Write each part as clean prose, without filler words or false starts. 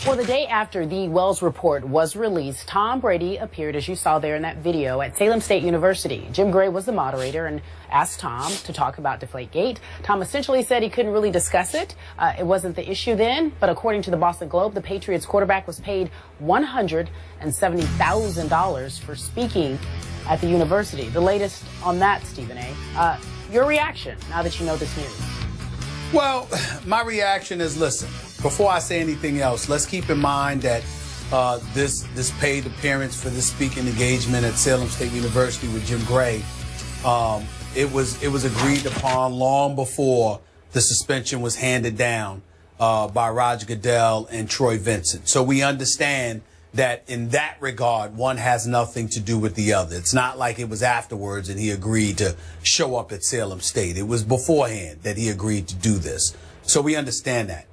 Well, the day after the Wells report was released, Tom Brady appeared, as you saw there in that video, at Salem State University. Jim Gray was the moderator and asked Tom to talk about Deflategate. Tom essentially said he couldn't really discuss it. It wasn't the issue then, but according to the Boston Globe, the Patriots quarterback was paid $170,000 for speaking at the university. The latest on that, Stephen A. Your reaction now that you know this news? Well, my reaction is, listen, before I say anything else, let's keep in mind that this paid appearance for this speaking engagement at Salem State University with Jim Gray, it was agreed upon long before the suspension was handed down by Roger Goodell and Troy Vincent. So we understand that in that regard, one has nothing to do with the other. It's not like it was afterwards and he agreed to show up at Salem State. It was beforehand that he agreed to do this. So we understand that.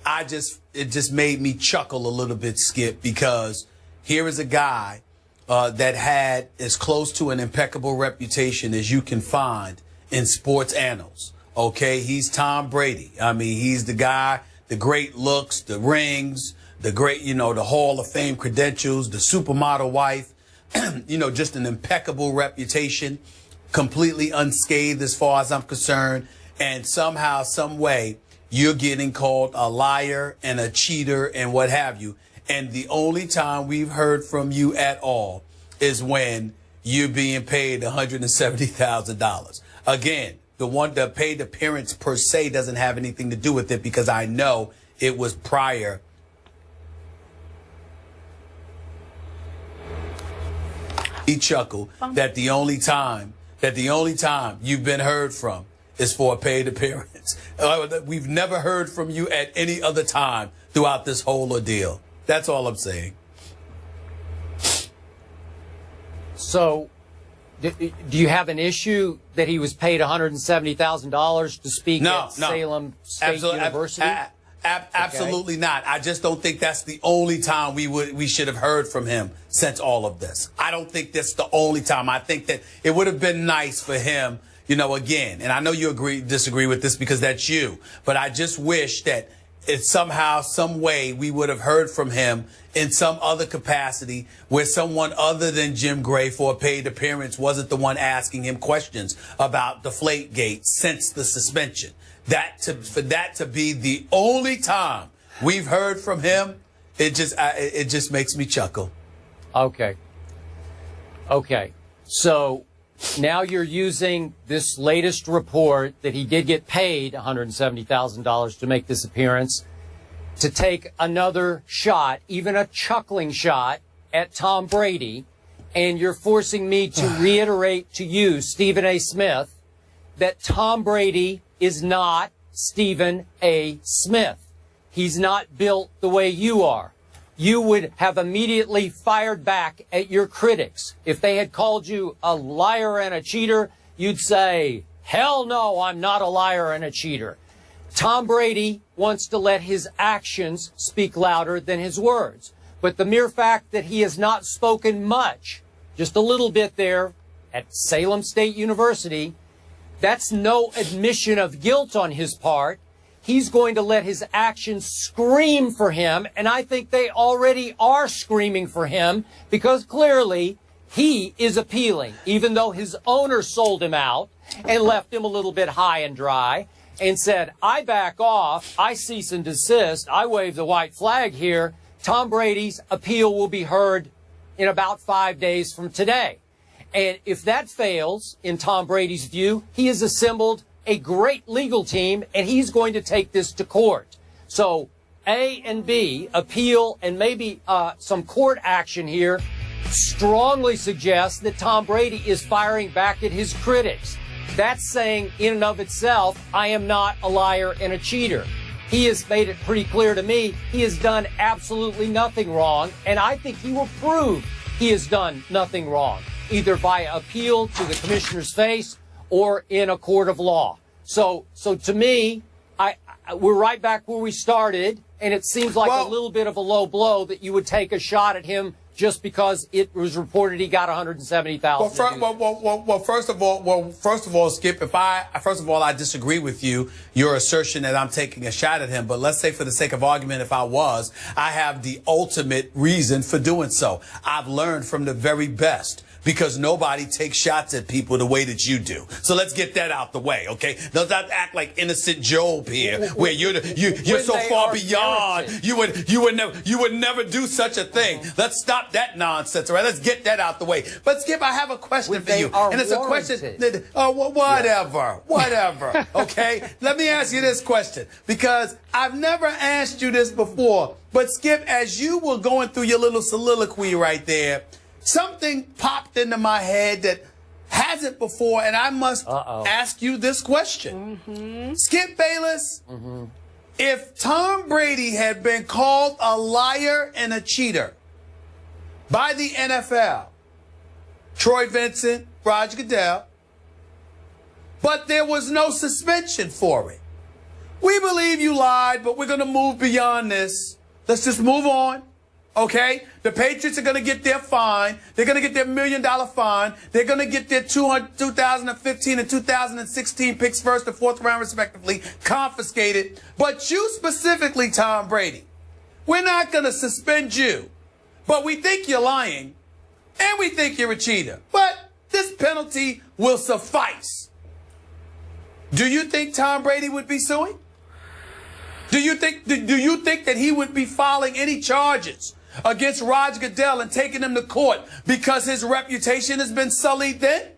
It just made me chuckle a little bit, Skip, because here is a guy that had as close to an impeccable reputation as you can find in sports annals. Okay, he's Tom Brady. I mean, he's the guy, the great looks, the rings, the great, the Hall of Fame credentials, the supermodel wife, just an impeccable reputation, completely unscathed as far as I'm concerned. And somehow, some way, you're getting called a liar and a cheater and what have you. And the only time we've heard from you at all is when you're being paid $170,000. Again, the paid appearance per se doesn't have anything to do with it because I know it was prior. He chuckled that the only time you've been heard from is for a paid appearance. We've never heard from you at any other time throughout this whole ordeal. That's all I'm saying. So, do you have an issue that he was paid $170,000 to speak at Salem State University? Absolutely not. I just don't think that's the only time we should have heard from him since all of this. I don't think that's the only time. I think that it would have been nice for him, again, and I know you disagree with this because that's you, but I just wish that it's somehow, some way we would have heard from him in some other capacity where someone other than Jim Gray for a paid appearance wasn't the one asking him questions about Deflategate since the suspension. For that to be the only time we've heard from him, it just makes me chuckle. Okay. So now you're using this latest report that he did get paid $170,000 to make this appearance to take another shot, even a chuckling shot, at Tom Brady, and you're forcing me to reiterate to you, Stephen A. Smith, that Tom Brady is not Stephen A. Smith. He's not built the way you are. You would have immediately fired back at your critics. If they had called you a liar and a cheater, you'd say, hell no, I'm not a liar and a cheater. Tom Brady wants to let his actions speak louder than his words. But the mere fact that he has not spoken much, just a little bit there at Salem State University, that's no admission of guilt on his part. He's going to let his actions scream for him, and I think they already are screaming for him because clearly he is appealing, even though his owner sold him out and left him a little bit high and dry and said, I back off, I cease and desist, I wave the white flag here. Tom Brady's appeal will be heard in about 5 days from today. And if that fails, in Tom Brady's view, he has assembled a great legal team, and he's going to take this to court. So A and B, appeal and maybe some court action here, strongly suggests that Tom Brady is firing back at his critics. That's saying in and of itself, I am not a liar and a cheater. He has made it pretty clear to me he has done absolutely nothing wrong, and I think he will prove he has done nothing wrong, either via appeal to the commissioner's face or in a court of law. So to me, we're right back where we started, and it seems like a little bit of a low blow that you would take a shot at him just because it was reported he got $170,000. Well, first of all, Skip, first of all, I disagree with your assertion that I'm taking a shot at him. But let's say, for the sake of argument, if I have the ultimate reason for doing so. I've learned from the very best, because nobody takes shots at people the way that you do. So let's get that out the way, okay? Let's not act like innocent Job here, where you're so far beyond. You would never do such a thing. Let's stop that nonsense, all right? Let's get that out the way. But Skip, I have a question for you, and it's a question. Whatever. Okay, let me ask you this question, because I've never asked you this before. But Skip, as you were going through your little soliloquy right there, something popped into my head that hasn't before, and I must ask you this question. Skip Bayless, if Tom Brady had been called a liar and a cheater by the NFL, Troy Vincent, Roger Goodell, but there was no suspension for it. We believe you lied, but we're going to move beyond this. Let's just move on. Okay, the Patriots are going to get their fine. They're going to get their $1 million fine. They're going to get their 2015 and 2016 picks, first and fourth round respectively, confiscated. But you specifically, Tom Brady, we're not going to suspend you. But we think you're lying, and we think you're a cheater. But this penalty will suffice. Do you think Tom Brady would be suing? Do you think that he would be filing any charges against Roger Goodell and taking him to court because his reputation has been sullied then?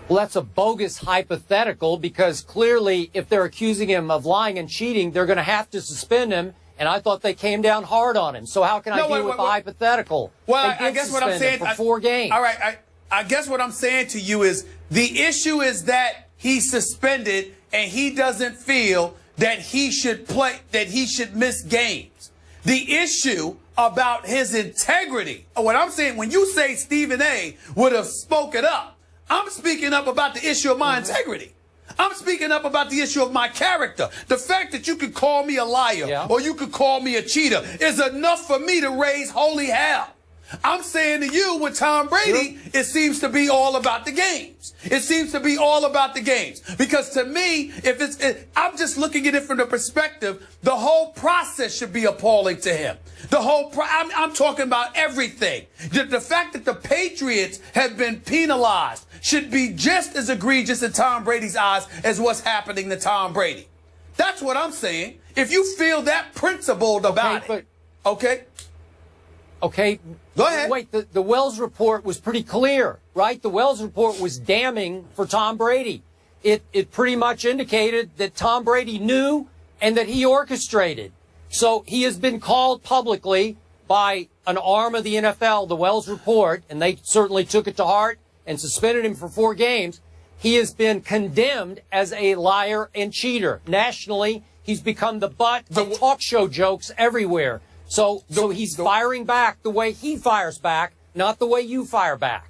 Well, that's a bogus hypothetical, because clearly if they're accusing him of lying and cheating, they're going to have to suspend him. And I thought they came down hard on him. So how can I deal with the hypothetical? Well, I guess what I'm saying for 4 games. All right, I guess what I'm saying to you is the issue is that he's suspended and he doesn't feel that he should play, that he should miss games. The issue about his integrity, what I'm saying, when you say Stephen A. would have spoken up, I'm speaking up about the issue of my integrity. I'm speaking up about the issue of my character. The fact that you could call me a liar or you could call me a cheater is enough for me to raise holy hell. I'm saying to you, with Tom Brady, it seems to be all about the games. It seems to be all about the games. Because to me, I'm just looking at it from the perspective, the whole process should be appalling to him. I'm talking about everything. The fact that the Patriots have been penalized should be just as egregious in Tom Brady's eyes as what's happening to Tom Brady. That's what I'm saying. If you feel that principled about it. Okay? Okay. Go ahead. Wait, the Wells report was pretty clear, right? The Wells report was damning for Tom Brady. It pretty much indicated that Tom Brady knew and that he orchestrated. So he has been called publicly by an arm of the NFL, the Wells report, and they certainly took it to heart and suspended him for 4 games. He has been condemned as a liar and cheater. Nationally, he's become the butt of talk show jokes everywhere. So he's firing back the way he fires back, not the way you fire back.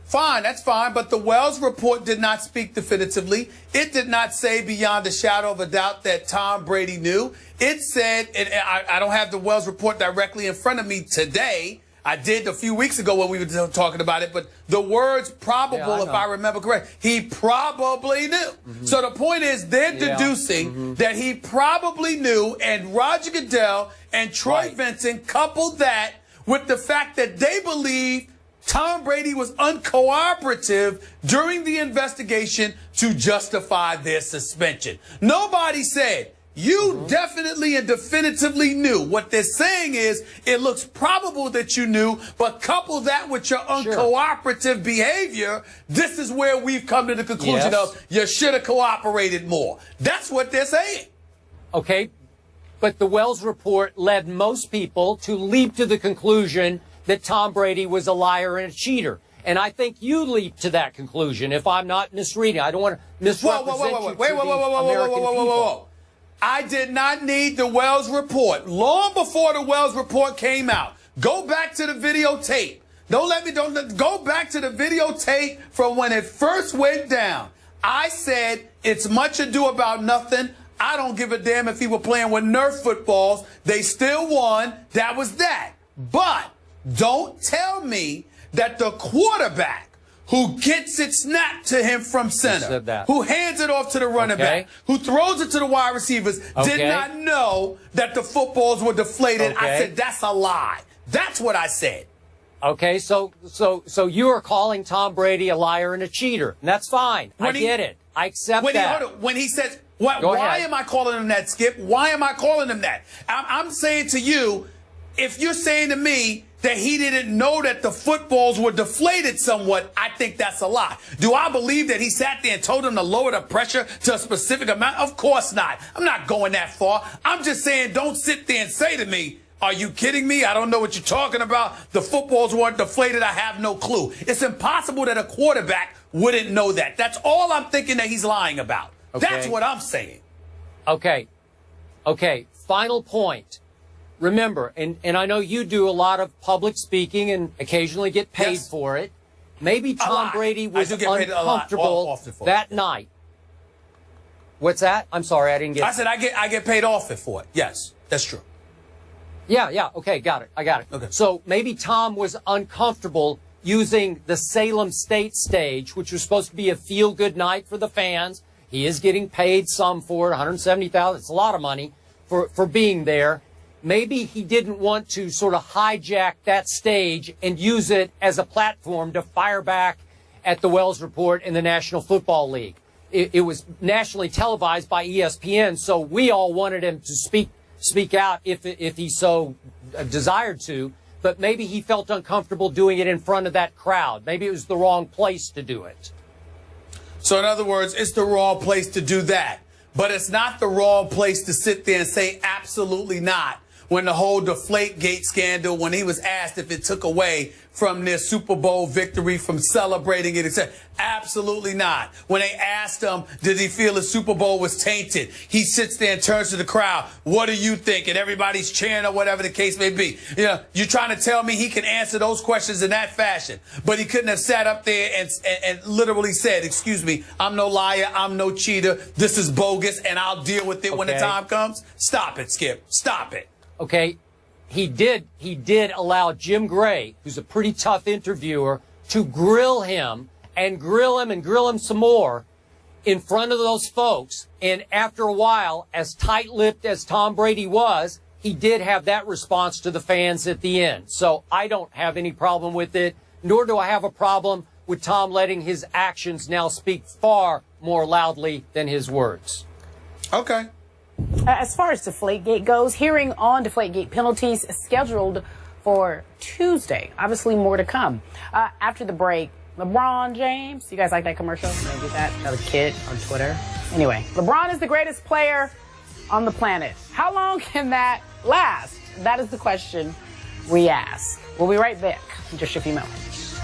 Fine, that's fine. But the Wells report did not speak definitively. It did not say beyond a shadow of a doubt that Tom Brady knew. It said, and I don't have the Wells report directly in front of me today. I did a few weeks ago when we were talking about it, but the words probable, if I remember correct, he probably knew. So the point is, they're deducing that he probably knew, and Roger Goodell and Troy Vincent coupled that with the fact that they believe Tom Brady was uncooperative during the investigation to justify their suspension. Nobody said, you definitely and definitively knew. What they're saying is, it looks probable that you knew, but couple that with your uncooperative behavior, this is where we've come to the conclusion of you should have cooperated more. That's what they're saying. Okay, but the Wells report led most people to leap to the conclusion that Tom Brady was a liar and a cheater. And I think you leaped to that conclusion, if I'm not misreading. I don't want to misrepresent you to the American people. I did not need the Wells report. Long before the Wells report came out, go back to the videotape. Go back to the videotape from when it first went down. I said, it's much ado about nothing. I don't give a damn if he were playing with Nerf footballs. They still won. That was that. But don't tell me that the quarterback who gets it snapped to him from center, who hands it off to the running back, who throws it to the wide receivers, did not know that the footballs were deflated. I said, that's a lie. That's what I said. Okay, so you are calling Tom Brady a liar and a cheater. And that's fine. I get it. I accept that. When he says, why am I calling him that, Skip? Why am I calling him that? I'm saying to you, if you're saying to me that he didn't know that the footballs were deflated somewhat, I think that's a lie. Do I believe that he sat there and told him to lower the pressure to a specific amount? Of course not. I'm not going that far. I'm just saying, don't sit there and say to me, are you kidding me? I don't know what you're talking about. The footballs weren't deflated. I have no clue. It's impossible that a quarterback wouldn't know that. That's all I'm thinking that he's lying about. Okay. That's what I'm saying. Okay. Final point. Remember, and I know you do a lot of public speaking and occasionally get paid for it. Maybe Tom Brady was uncomfortable that night. What's that? I'm sorry, I didn't get. I said I get paid off for it. Yes, that's true. Yeah. Okay, got it. I got it. Okay. So maybe Tom was uncomfortable using the Salem State stage, which was supposed to be a feel-good night for the fans. He is getting paid some for it, $170,000. It's a lot of money for being there. Maybe he didn't want to sort of hijack that stage and use it as a platform to fire back at the Wells Report in the National Football League. It was nationally televised by ESPN, so we all wanted him to speak out if he so desired to, but maybe he felt uncomfortable doing it in front of that crowd. Maybe it was the wrong place to do it. So in other words, it's the wrong place to do that, but it's not the wrong place to sit there and say absolutely not. When the whole Deflategate scandal, when he was asked if it took away from their Super Bowl victory, from celebrating it, etc. Absolutely not. When they asked him, did he feel the Super Bowl was tainted? He sits there and turns to the crowd. What do you think? And everybody's cheering or whatever the case may be. You know, you're trying to tell me he can answer those questions in that fashion, but he couldn't have sat up there and literally said, excuse me, I'm no liar, I'm no cheater, this is bogus, and I'll deal with it when the time comes? Stop it, Skip. Stop it. Okay, he did allow Jim Gray, who's a pretty tough interviewer, to grill him and grill him some more in front of those folks. And after a while, as tight-lipped as Tom Brady was, he did have that response to the fans at the end. So I don't have any problem with it, nor do I have a problem with Tom letting his actions now speak far more loudly than his words. Okay. As far as Deflategate goes, hearing on Deflategate penalties is scheduled for Tuesday. Obviously, more to come. After the break, LeBron James. You guys like that commercial? Maybe that other kid on Twitter. Anyway, LeBron is the greatest player on the planet. How long can that last? That is the question we ask. We'll be right back in just a few moments.